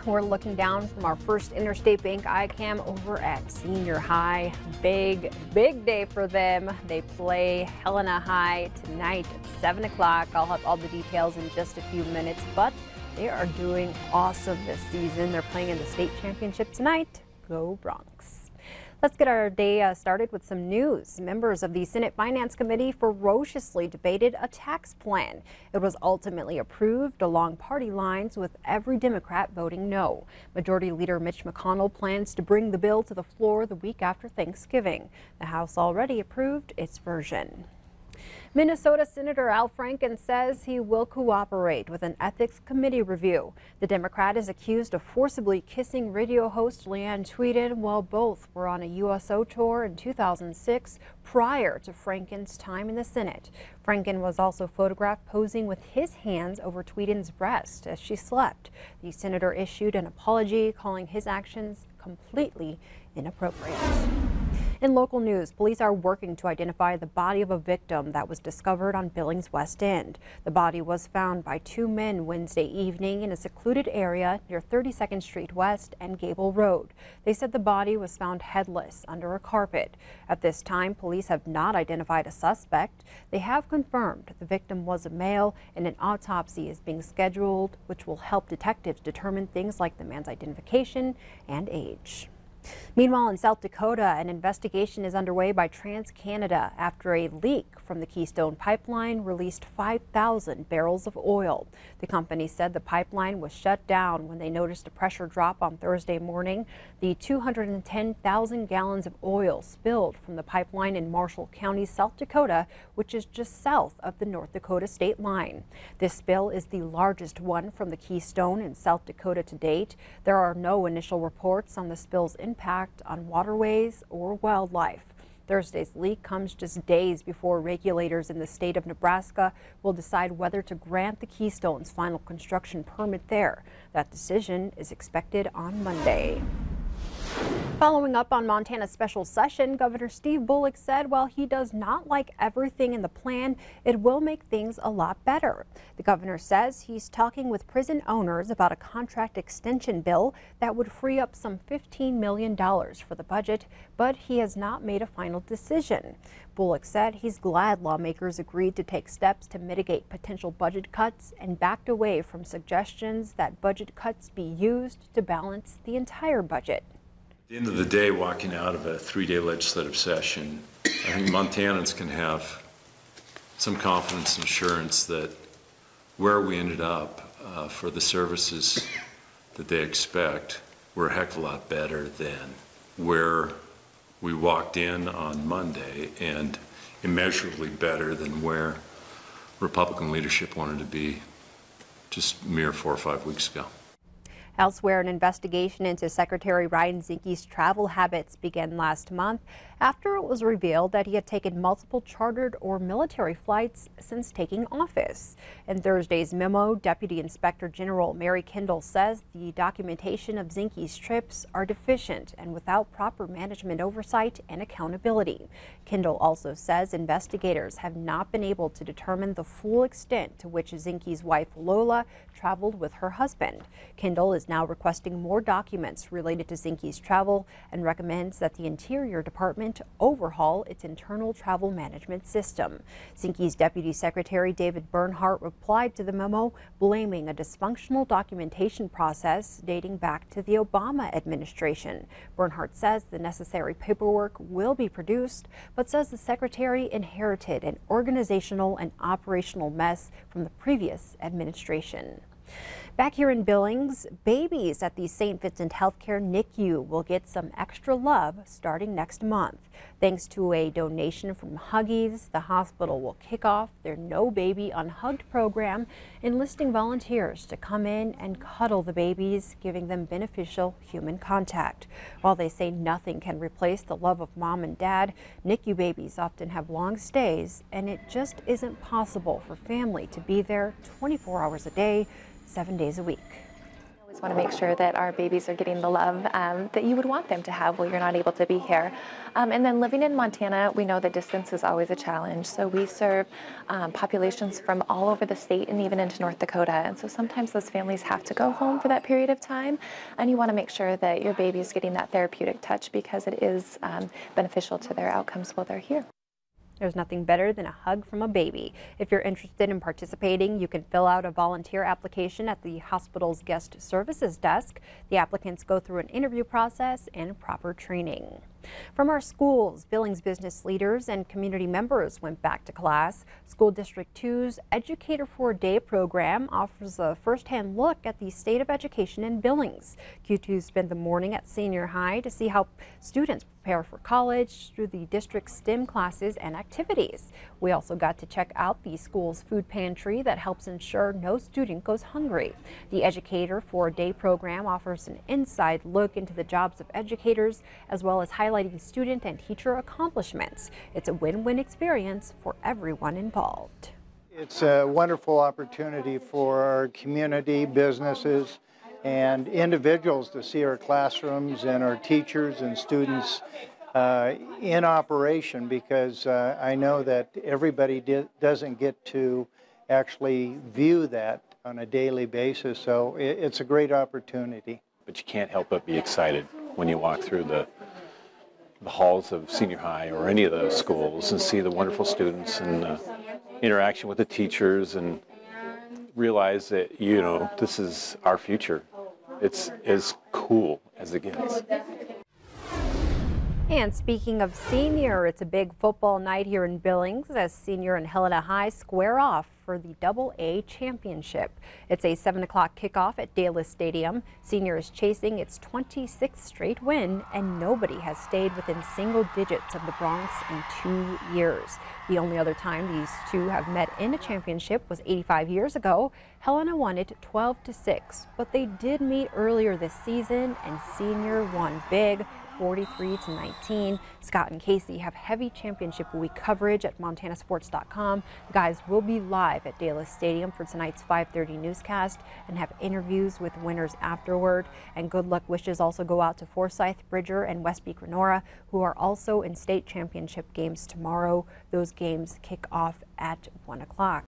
We're looking down from our First Interstate Bank iCam over at Senior High. Big day for them. They play Helena High tonight at 7 o'clock. I'll have all the details in just a few minutes, but they are doing awesome this season. They're playing in the state championship tonight. Go Bronx. Let's get our day started with some news. Members of the Senate Finance Committee ferociously debated a tax plan. It was ultimately approved along party lines, with every Democrat voting no. Majority Leader Mitch McConnell plans to bring the bill to the floor the week after Thanksgiving. The House already approved its version. Minnesota Senator Al Franken says he will cooperate with an ethics committee review. The Democrat is accused of forcibly kissing radio host Leanne Tweeden while both were on a USO tour in 2006 prior to Franken's time in the Senate. Franken was also photographed posing with his hands over Tweeden's breast as she slept. The senator issued an apology, calling his actions completely inappropriate. In local news, police are working to identify the body of a victim that was discovered on Billings West End. The body was found by two men Wednesday evening in a secluded area near 32nd Street West and Gable Road. They said the body was found headless under a carpet. At this time, police have not identified a suspect. They have confirmed the victim was a male and an autopsy is being scheduled, which will help detectives determine things like the man's identification and age. Meanwhile, in South Dakota, an investigation is underway by TransCanada after a leak from the Keystone Pipeline released 5,000 barrels of oil. The company said the pipeline was shut down when they noticed a pressure drop on Thursday morning. The 210,000 gallons of oil spilled from the pipeline in Marshall County, South Dakota, which is just south of the North Dakota state line. This spill is the largest one from the Keystone in South Dakota to date. There are no initial reports on the spill's impact on waterways or wildlife. Thursday's leak comes just days before regulators in the state of Nebraska will decide whether to grant the Keystone's final construction permit there. That decision is expected on Monday. Following up on Montana's special session, Governor Steve Bullock said while he does not like everything in the plan, it will make things a lot better. The governor says he's talking with prison owners about a contract extension bill that would free up some $15 million for the budget, but he has not made a final decision. Bullock said he's glad lawmakers agreed to take steps to mitigate potential budget cuts and backed away from suggestions that budget cuts be used to balance the entire budget. At the end of the day, walking out of a three-day legislative session, I think Montanans can have some confidence and assurance that where we ended up for the services that they expect, we're a heck of a lot better than where we walked in on Monday, and immeasurably better than where Republican leadership wanted to be just mere 4 or 5 weeks ago. Elsewhere, an investigation into Secretary Ryan Zinke's travel habits began last month after it was revealed that he had taken multiple chartered or military flights since taking office. In Thursday's memo, Deputy Inspector General Mary Kendall says the documentation of Zinke's trips are deficient and without proper management oversight and accountability. Kendall also says investigators have not been able to determine the full extent to which Zinke's wife Lola traveled with her husband. Kendall is now requesting more documents related to Zinke's travel and recommends that the Interior Department overhaul its internal travel management system. Zinke's Deputy Secretary David Bernhardt replied to the memo, blaming a dysfunctional documentation process dating back to the Obama administration. Bernhardt says the necessary paperwork will be produced, but says the secretary inherited an organizational and operational mess from the previous administration. Back here in Billings, babies at the St. Vincent Healthcare NICU will get some extra love starting next month. Thanks to a donation from Huggies, the hospital will kick off their No Baby Unhugged program, enlisting volunteers to come in and cuddle the babies, giving them beneficial human contact. While they say nothing can replace the love of mom and dad, NICU babies often have long stays, and it just isn't possible for family to be there 24 hours a day, 7 days a week. Just want to make sure that our babies are getting the love that you would want them to have while you're not able to be here. And then living in Montana, we know the distance is always a challenge. So we serve populations from all over the state and even into North Dakota. And so sometimes those families have to go home for that period of time. And you want to make sure that your baby is getting that therapeutic touch because it is beneficial to their outcomes while they're here. There's nothing better than a hug from a baby. If you're interested in participating, you can fill out a volunteer application at the hospital's guest services desk. The applicants go through an interview process and proper training. From our schools, Billings business leaders and community members went back to class. School District 2's Educator for a Day program offers a first-hand look at the state of education in Billings. Q2 spent the morning at senior high to see how students prepare for college through the district's STEM classes and activities. We also got to check out the school's food pantry that helps ensure no student goes hungry. The Educator for a Day program offers an inside look into the jobs of educators as well as highlighting student and teacher accomplishments. It's a win-win experience for everyone involved. It's a wonderful opportunity for our community, businesses, and individuals to see our classrooms and our teachers and students in operation, because I know that everybody doesn't get to actually view that on a daily basis, so it's a great opportunity. But you can't help but be excited when you walk through the halls of senior high or any of those schools and see the wonderful students and interaction with the teachers and realize that, you know, this is our future. It's as cool as it gets. And speaking of senior, it's a big football night here in Billings as Senior and Helena High square off for the AA championship. It's a 7 o'clock kickoff at Dallas Stadium. Senior is chasing its 26th straight win, and nobody has stayed within single digits of the Bronx in 2 years. The only other time these two have met in a championship was 85 years ago. Helena won it 12-6, but they did meet earlier this season, and Senior won big, 43-19. Scott and Casey have heavy championship week coverage at montanasports.com. The guys will be live at Dallas Stadium for tonight's 5:30 newscast and have interviews with winners afterward. And good luck wishes also go out to Forsyth, Bridger, and Westby Grenora, who are also in state championship games tomorrow. Those games kick off at 1 o'clock.